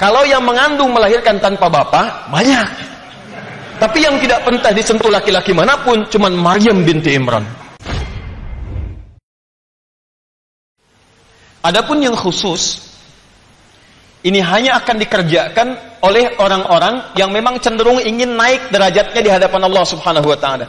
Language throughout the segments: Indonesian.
Kalau yang mengandung melahirkan tanpa bapak, banyak. Tapi yang tidak pernah disentuh laki-laki manapun, cuman Maryam binti Imran. Adapun yang khusus, ini hanya akan dikerjakan oleh orang-orang yang memang cenderung ingin naik derajatnya di hadapan Allah Subhanahu wa taala.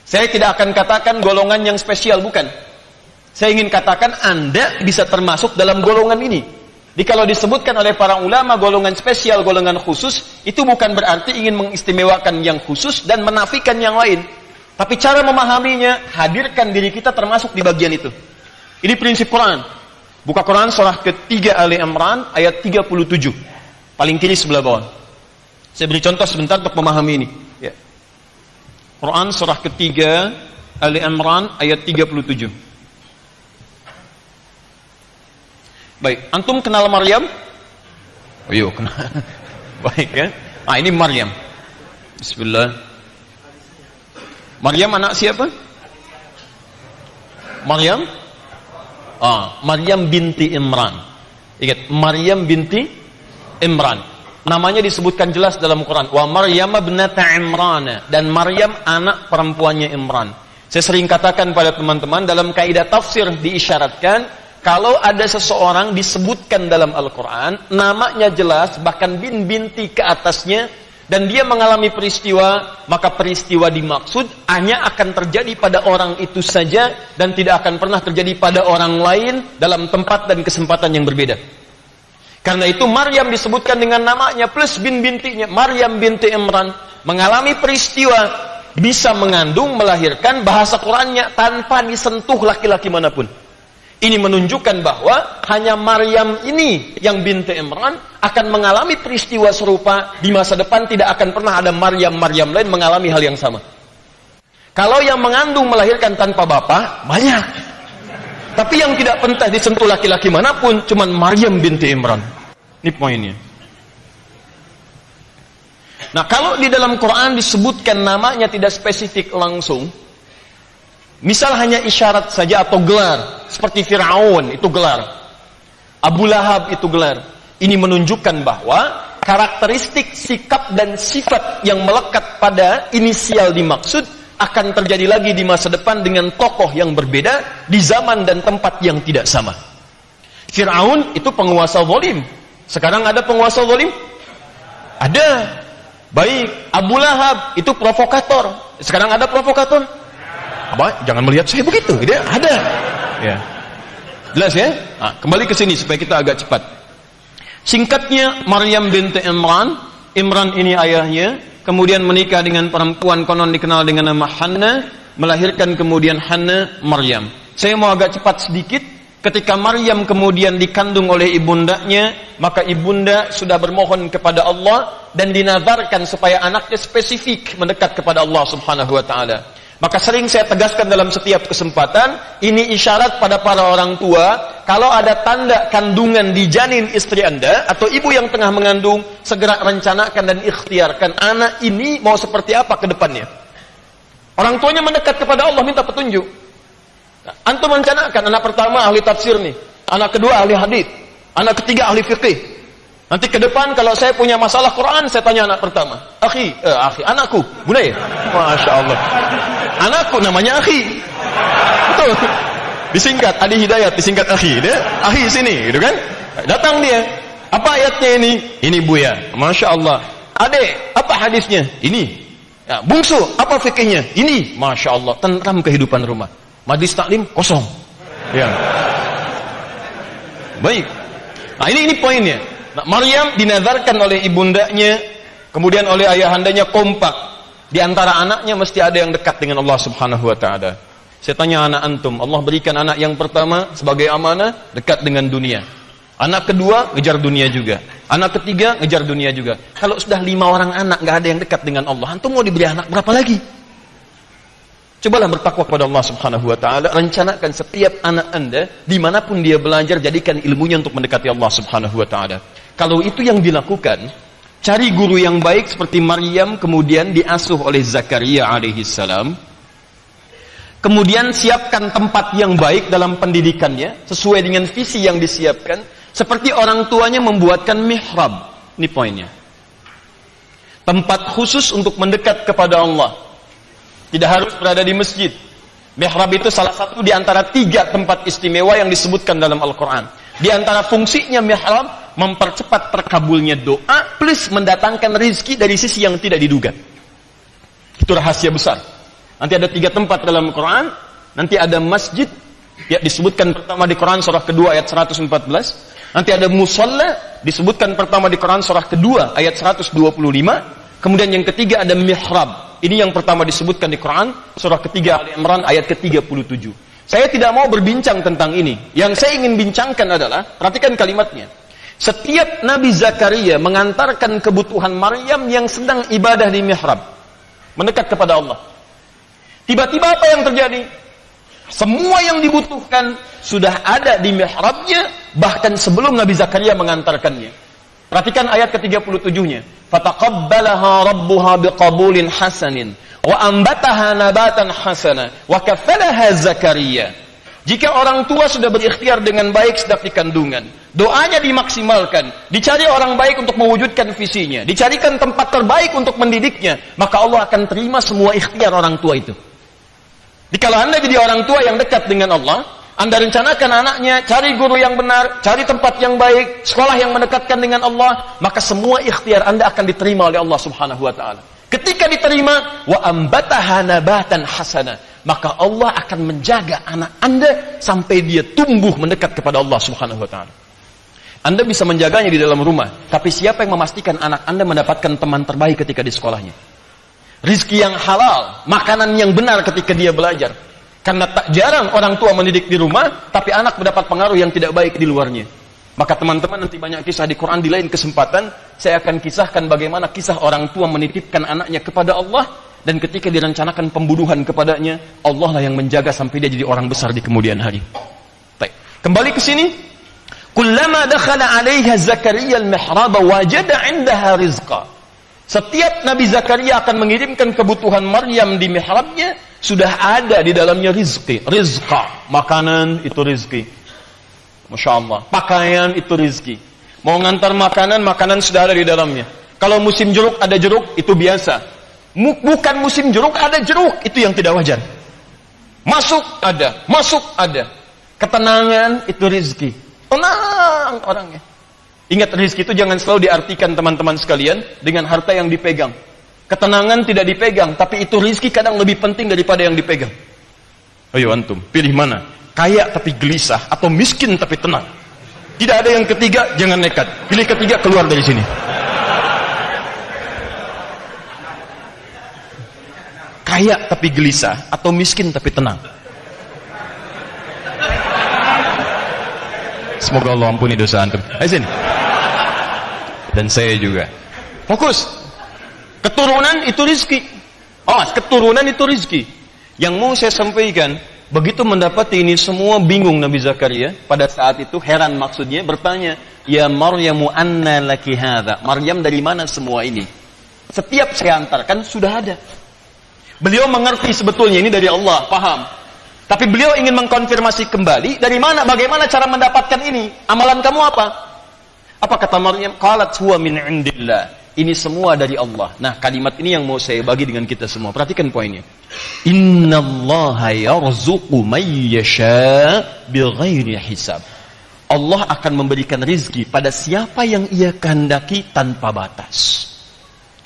Saya tidak akan katakan golongan yang spesial, bukan. Saya ingin katakan Anda bisa termasuk dalam golongan ini. Jadi kalau disebutkan oleh para ulama golongan spesial, golongan khusus, itu bukan berarti ingin mengistimewakan yang khusus dan menafikan yang lain. Tapi cara memahaminya, hadirkan diri kita termasuk di bagian itu. Ini prinsip Quran. Buka Quran surah ketiga Ali Imran ayat 37. Paling kiri sebelah bawah. Saya beri contoh sebentar untuk memahami ini. Ya. Quran surah ketiga Ali Imran ayat 37. Baik, antum kenal Maryam? Oh, iya, kenal. Baik ya. Ah, ini Maryam. Bismillah. Maryam anak siapa? Maryam? Maryam binti Imran. Ingat, Maryam binti Imran. Namanya disebutkan jelas dalam Quran. Wa Maryam ibnata Imran. Dan Maryam anak perempuannya Imran. Saya sering katakan pada teman-teman, dalam kaidah tafsir diisyaratkan, kalau ada seseorang disebutkan dalam Al-Quran, namanya jelas, bahkan binti ke atasnya, dan dia mengalami peristiwa, maka peristiwa dimaksud hanya akan terjadi pada orang itu saja, dan tidak akan pernah terjadi pada orang lain dalam tempat dan kesempatan yang berbeda. Karena itu Maryam disebutkan dengan namanya plus bintinya, Maryam binti Imran, mengalami peristiwa, bisa mengandung, melahirkan, bahasa Qurannya tanpa disentuh laki-laki manapun. Ini menunjukkan bahwa hanya Maryam ini yang binti Imran akan mengalami peristiwa serupa di masa depan, tidak akan pernah ada Maryam lain mengalami hal yang sama. Kalau yang mengandung melahirkan tanpa bapak, banyak. Tapi yang tidak pernah disentuh laki-laki manapun, cuman Maryam binti Imran. Ini poinnya. Nah, kalau di dalam Quran disebutkan namanya tidak spesifik langsung, misal hanya isyarat saja atau gelar, seperti Fir'aun itu gelar, Abu Lahab itu gelar. Ini menunjukkan bahwa karakteristik, sikap dan sifat yang melekat pada inisial dimaksud akan terjadi lagi di masa depan dengan tokoh yang berbeda di zaman dan tempat yang tidak sama. Fir'aun itu penguasa zalim. Sekarang ada penguasa zalim? Ada. Baik, Abu Lahab itu provokator. Sekarang ada provokator? Apa? Jangan melihat saya begitu, gitu ya. Ada. Ya. Jelas ya? Nah, kembali ke sini supaya kita agak cepat. Singkatnya, Maryam binti Imran. Imran ini ayahnya. Kemudian menikah dengan perempuan konon dikenal dengan nama Hannah. Melahirkan kemudian Hannah, Maryam. Saya mau agak cepat sedikit. Ketika Maryam kemudian dikandung oleh ibundanya, maka ibunda sudah bermohon kepada Allah dan dinazarkan supaya anaknya spesifik mendekat kepada Allah Subhanahu wa taala. Maka sering saya tegaskan dalam setiap kesempatan, ini isyarat pada para orang tua, kalau ada tanda kandungan di janin istri Anda, atau ibu yang tengah mengandung, segera rencanakan dan ikhtiarkan, anak ini mau seperti apa ke depannya. Orang tuanya mendekat kepada Allah, minta petunjuk. Nah, antum rencanakan, anak pertama ahli tafsir nih, anak kedua ahli hadits, anak ketiga ahli fikih. Nanti ke depan kalau saya punya masalah Quran, saya tanya anak pertama, anakku, bunai, masya Allah, anakku namanya akhi, betul, disingkat Adi Hidayat, disingkat akhi, dia akhi sini, gitu kan? Datang dia, apa ayatnya ini Buya, masya Allah, adek, apa hadisnya, ini, ya, bungsu, apa fikihnya, ini, masya Allah, tentram kehidupan rumah, majlis taklim kosong, ya, baik, nah ini poinnya. Nah, Maryam dinazarkan oleh ibundanya, kemudian oleh ayahandanya kompak. Di antara anaknya mesti ada yang dekat dengan Allah Subhanahu wa taala. Saya tanya anak antum, Allah berikan anak yang pertama sebagai amanah, dekat dengan dunia. Anak kedua ngejar dunia juga. Anak ketiga ngejar dunia juga. Kalau sudah 5 orang anak nggak ada yang dekat dengan Allah, antum mau diberi anak berapa lagi? Cobalah bertakwa kepada Allah Subhanahu wa taala, rencanakan setiap anak Anda dimanapun dia belajar, jadikan ilmunya untuk mendekati Allah Subhanahu wa taala. Kalau itu yang dilakukan, cari guru yang baik seperti Maryam kemudian diasuh oleh Zakaria alaihissalam. Kemudian siapkan tempat yang baik dalam pendidikannya sesuai dengan visi yang disiapkan. Seperti orang tuanya membuatkan mihrab. Ini poinnya. Tempat khusus untuk mendekat kepada Allah. Tidak harus berada di masjid. Mihrab itu salah satu di antara 3 tempat istimewa yang disebutkan dalam Al-Quran. Di antara fungsinya mihrab, mempercepat terkabulnya doa, plus mendatangkan rizki dari sisi yang tidak diduga. Itu rahasia besar. Nanti ada 3 tempat dalam Al-Quran. Nanti ada masjid, ya disebutkan pertama di Quran surah kedua ayat 114. Nanti ada musalla, disebutkan pertama di Quran surah kedua ayat 125. Kemudian yang ketiga ada mihrab. Ini yang pertama disebutkan di Quran surah ketiga Ali Imran ayat ke-37. Saya tidak mau berbincang tentang ini. Yang saya ingin bincangkan adalah, perhatikan kalimatnya. Setiap Nabi Zakaria mengantarkan kebutuhan Maryam yang sedang ibadah di mihrab, mendekat kepada Allah. Tiba-tiba apa yang terjadi? Semua yang dibutuhkan sudah ada di mihrabnya, bahkan sebelum Nabi Zakaria mengantarkannya. Perhatikan ayat ke-37-nya. Fataqabbalaha rabbuha biqabulin hasanin wa ambataha nabatan hasana wa kaffalaha Zakaria. Jika orang tua sudah berikhtiar dengan baik sejak di kandungan, doanya dimaksimalkan, dicari orang baik untuk mewujudkan visinya, dicarikan tempat terbaik untuk mendidiknya, maka Allah akan terima semua ikhtiar orang tua itu. Kalau Anda jadi orang tua yang dekat dengan Allah, Anda rencanakan anaknya, cari guru yang benar, cari tempat yang baik, sekolah yang mendekatkan dengan Allah, maka semua ikhtiar Anda akan diterima oleh Allah Subhanahu wa taala. Ketika diterima, wa ambataha nabatan hasana, maka Allah akan menjaga anak Anda sampai dia tumbuh mendekat kepada Allah Subhanahu wa taala. Anda bisa menjaganya di dalam rumah, tapi siapa yang memastikan anak Anda mendapatkan teman terbaik ketika di sekolahnya? Rizki yang halal, makanan yang benar ketika dia belajar. Karena tak jarang orang tua mendidik di rumah, tapi anak mendapat pengaruh yang tidak baik di luarnya. Maka teman-teman, nanti banyak kisah di Quran, di lain kesempatan saya akan kisahkan bagaimana kisah orang tua menitipkan anaknya kepada Allah, dan ketika direncanakan pembunuhan kepadanya, Allah lah yang menjaga sampai dia jadi orang besar di kemudian hari. Baik. Kembali ke sini. Kullama dakhala 'alaiha Zakaria al-mihraba wajada 'indaha rizqa. Setiap Nabi Zakaria akan mengirimkan kebutuhan Maryam di mihrabnya, sudah ada di dalamnya rizki. Rizqa, makanan itu rizki. Masya Allah. Pakaian itu rizki. Mau ngantar makanan, makanan sudah ada di dalamnya. Kalau musim jeruk, ada jeruk, itu biasa. Bukan musim jeruk, ada jeruk, itu yang tidak wajar. Masuk ada. Ketenangan itu rizki. Tenang orangnya. Ingat, rizki itu jangan selalu diartikan teman-teman sekalian dengan harta yang dipegang. Ketenangan tidak dipegang, tapi itu rizki kadang lebih penting daripada yang dipegang. Ayo antum, pilih mana? Kaya tapi gelisah, atau miskin tapi tenang? Tidak ada yang ketiga, jangan nekat. Pilih ketiga, keluar dari sini. Kaya tapi gelisah, atau miskin tapi tenang? Semoga Allah ampuni dosa antum. Ayo sini. Dan saya juga. Fokus. Keturunan itu rizki. Keturunan itu rizki. Yang mau saya sampaikan, begitu mendapati ini semua bingung Nabi Zakaria. Pada saat itu heran, maksudnya bertanya, ya Maryamu anna laki hadha. Maryam, dari mana semua ini? Setiap saya antarkan sudah ada. Beliau mengerti sebetulnya ini dari Allah, paham. Tapi beliau ingin mengkonfirmasi kembali, dari mana, bagaimana cara mendapatkan ini? Amalan kamu apa? Apa kata Maryam? Qalat huwa min indillah. Ini semua dari Allah. Nah, kalimat ini yang mau saya bagi dengan kita semua. Perhatikan poinnya. Innallaha yarzuqu may yasha bighairi hisab. Allah akan memberikan rizki pada siapa yang ia kehendaki tanpa batas.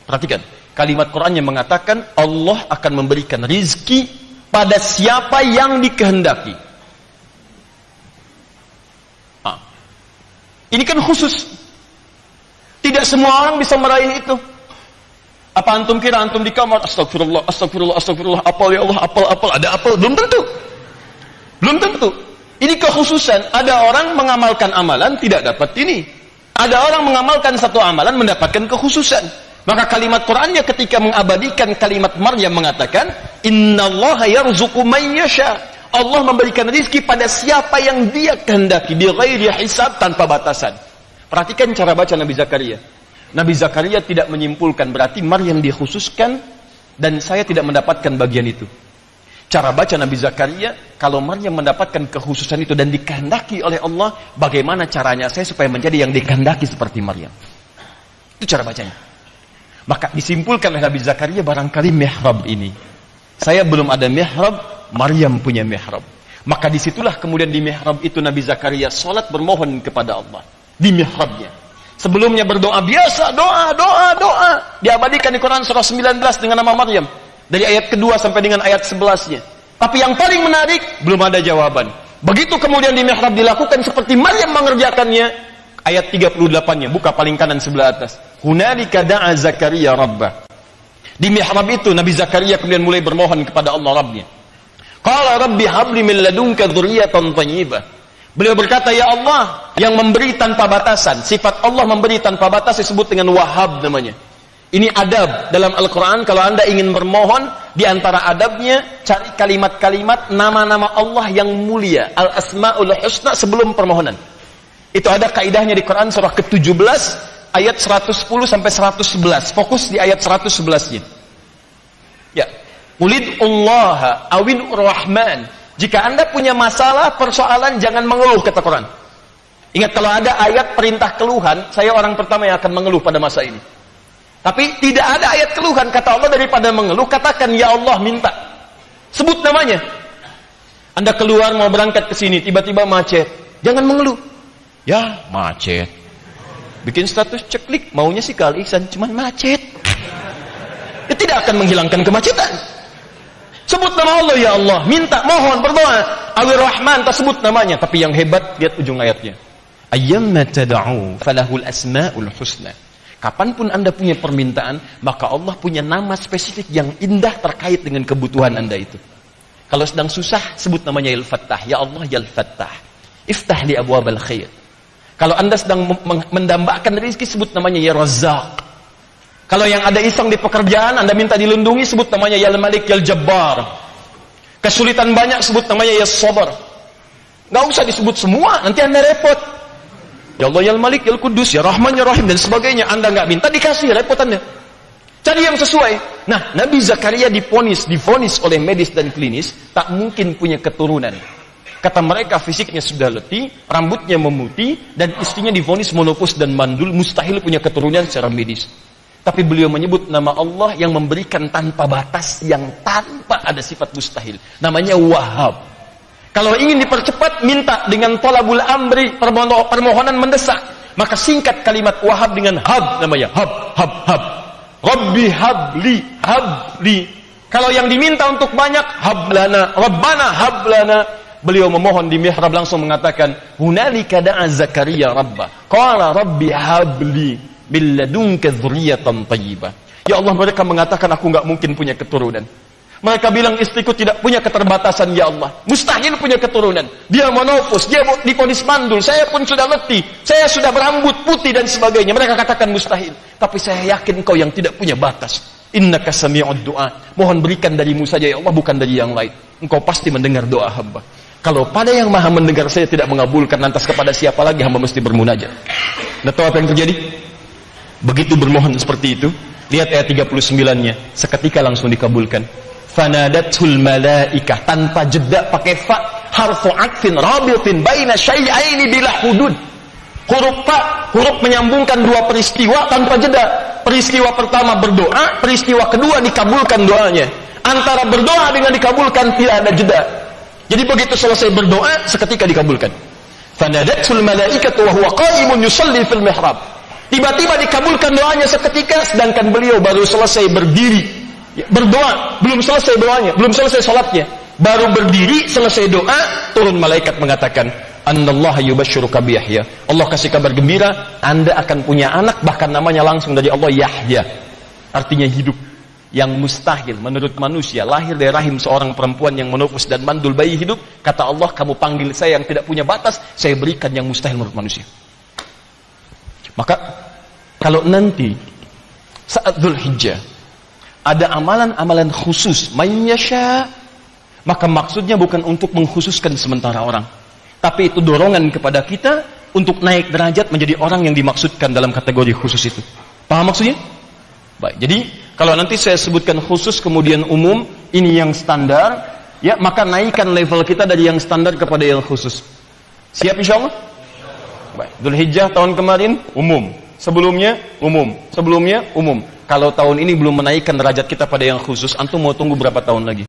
Perhatikan. Kalimat Quran yang mengatakan Allah akan memberikan rizki pada siapa yang dikehendaki. Ini kan khusus. Tidak semua orang bisa meraih itu. Apa antum kira antum di kamar, astagfirullah, astagfirullah, astagfirullah, apal ya Allah, apal, ada apal? Belum tentu. Belum tentu. Ini kekhususan. Ada orang mengamalkan amalan tidak dapat ini. Ada orang mengamalkan satu amalan mendapatkan kekhususan. Maka kalimat Qur'annya ketika mengabadikan kalimat Maryam mengatakan, innallaha yarzuqu may yasha. Allah memberikan rizki pada siapa yang dia kehendaki, bighairi hisab, tanpa batasan. Perhatikan cara baca Nabi Zakaria. Nabi Zakaria tidak menyimpulkan berarti Maryam dikhususkan dan saya tidak mendapatkan bagian itu. Cara baca Nabi Zakaria, kalau Maryam mendapatkan kekhususan itu dan dikehendaki oleh Allah, bagaimana caranya saya supaya menjadi yang dikehendaki seperti Maryam? Itu cara bacanya. Maka disimpulkan oleh Nabi Zakaria, barangkali mihrab ini. Saya belum ada mihrab, Maryam punya mihrab. Maka disitulah kemudian di mihrab itu Nabi Zakaria salat bermohon kepada Allah. Di mihrabnya. Sebelumnya berdoa biasa, doa. Diabadikan di Quran surah 19 dengan nama Maryam. Dari ayat kedua sampai dengan ayat 11-nya. Tapi yang paling menarik, belum ada jawaban. Begitu kemudian di mihrab dilakukan seperti Maryam mengerjakannya, ayat 38-nya, buka paling kanan sebelah atas. Hunalika da'a Zakaria rabbah. Di mihrab itu Nabi Zakaria kemudian mulai bermohon kepada Allah Rabbnya. Qala rabbi habli min ladunka dzurriyyatan thayyibah. Beliau berkata, ya Allah yang memberi tanpa batasan. Sifat Allah memberi tanpa batas disebut dengan Wahhab namanya. Ini adab dalam Al-Quran. Kalau anda ingin bermohon, di antara adabnya cari kalimat-kalimat nama-nama Allah yang mulia, Al-Asma'ul Husna sebelum permohonan. Itu ada kaidahnya di Quran surah ke-17 ayat 110 sampai 111. Fokus di ayat 111-nya. Ya. Qulid Allah awin Rahman. Jika anda punya masalah, persoalan, jangan mengeluh, kata Quran. Ingat, kalau ada ayat perintah keluhan, saya orang pertama yang akan mengeluh pada masa ini. Tapi tidak ada ayat keluhan, kata Allah, daripada mengeluh, katakan, ya Allah, minta. Sebut namanya. Anda keluar mau berangkat ke sini, tiba-tiba macet. Jangan mengeluh. Ya, macet. Bikin status ceklik, maunya sih kali Ihsan, cuman macet. Ya, tidak akan menghilangkan kemacetan. Sebut nama Allah, ya Allah, minta, mohon, berdoa. Awir Rahman, tak sebut namanya. Tapi yang hebat, lihat ujung ayatnya. Ayyamma tad'u falahul asma'ul husna. Kapanpun anda punya permintaan, maka Allah punya nama spesifik yang indah terkait dengan kebutuhan anda itu. Kalau sedang susah, sebut namanya Al-Fattah. Ya Allah, ya Al-Fattah. Iftah li abwabal khair. Kalau anda sedang mendambakan rezeki, sebut namanya ya Razzaq. Kalau yang ada iseng di pekerjaan, anda minta dilindungi, sebut namanya ya Al-Malik, ya Al-Jabbar. Kesulitan banyak, sebut namanya ya Sabar. Nggak usah disebut semua, nanti anda repot. Ya Allah, ya Al-Malik, ya Al-Qudus, ya Rahman, ya Rahim, dan sebagainya. Anda nggak minta, dikasih, repot anda. Cari yang sesuai. Nah, Nabi Zakaria divonis oleh medis dan klinis, tak mungkin punya keturunan. Kata mereka, fisiknya sudah letih, rambutnya memutih, dan istrinya divonis monopos dan mandul, mustahil punya keturunan secara medis. Tapi beliau menyebut nama Allah yang memberikan tanpa batas, yang tanpa ada sifat mustahil. Namanya Wahhab. Kalau ingin dipercepat, minta dengan talabul amri, permohonan mendesak. Maka singkat kalimat Wahhab dengan hab namanya. Hab. Rabbi habli. Kalau yang diminta untuk banyak, hablana. Rabbana hablana. Beliau memohon di mihrab langsung mengatakan, hunalika da'a Zakaria rabbah. Qala rabbi habli billadunka dzurriyyatan thayyibah. Ya Allah, mereka mengatakan aku enggak mungkin punya keturunan. Mereka bilang istriku tidak punya keterbatasan, ya Allah. Mustahil punya keturunan. Dia monopos, dia divonis mandul, saya pun sudah letih, saya sudah berambut putih dan sebagainya. Mereka katakan mustahil. Tapi saya yakin Engkau yang tidak punya batas. Innaka sami'ud du'a. Mohon berikan darimu saja, ya Allah, bukan dari yang lain. Engkau pasti mendengar doa hamba. Kalau pada yang maha mendengar saya tidak mengabulkan, lantas kepada siapa lagi hamba mesti bermunajat? Nah, tahu apa yang terjadi? Begitu bermohon seperti itu, lihat ayat 39-nya, seketika langsung dikabulkan. Fanadatul malaikah, tanpa jeda, pakai fa, harfu atfin rabitin baina syai'aini bila hudud. Huruf fa, huruf menyambungkan dua peristiwa tanpa jeda. Peristiwa pertama berdoa, peristiwa kedua dikabulkan doanya. Antara berdoa dengan dikabulkan tidak ada jeda. Jadi begitu selesai berdoa, seketika dikabulkan. Fanadatul malaikatu wa huwa qa'imun yusalli fil mihrab. Tiba-tiba dikabulkan doanya seketika, sedangkan beliau baru selesai berdiri. Berdoa, belum selesai doanya, belum selesai salatnya. Baru berdiri, selesai doa, turun malaikat mengatakan, Annallaha yubashshiruka bi Yahya. Allah kasih kabar gembira, Anda akan punya anak, bahkan namanya langsung dari Allah Yahya. Artinya hidup. Yang mustahil menurut manusia, lahir dari rahim seorang perempuan yang menopos dan mandul bayi hidup. Kata Allah, kamu panggil saya yang tidak punya batas, saya berikan yang mustahil menurut manusia. Maka kalau nanti saat Dzulhijjah ada amalan-amalan khusus mayyasha, maka maksudnya bukan untuk mengkhususkan sementara orang, tapi itu dorongan kepada kita untuk naik derajat menjadi orang yang dimaksudkan dalam kategori khusus itu. Paham maksudnya? Baik, jadi kalau nanti saya sebutkan khusus kemudian umum, ini yang standar. ya maka naikkan level kita dari yang standar kepada yang khusus. Siap insyaallah? Baik. Dzulhijjah tahun kemarin umum, sebelumnya umum, sebelumnya umum. Kalau tahun ini belum menaikkan derajat kita pada yang khusus, antum mau tunggu berapa tahun lagi?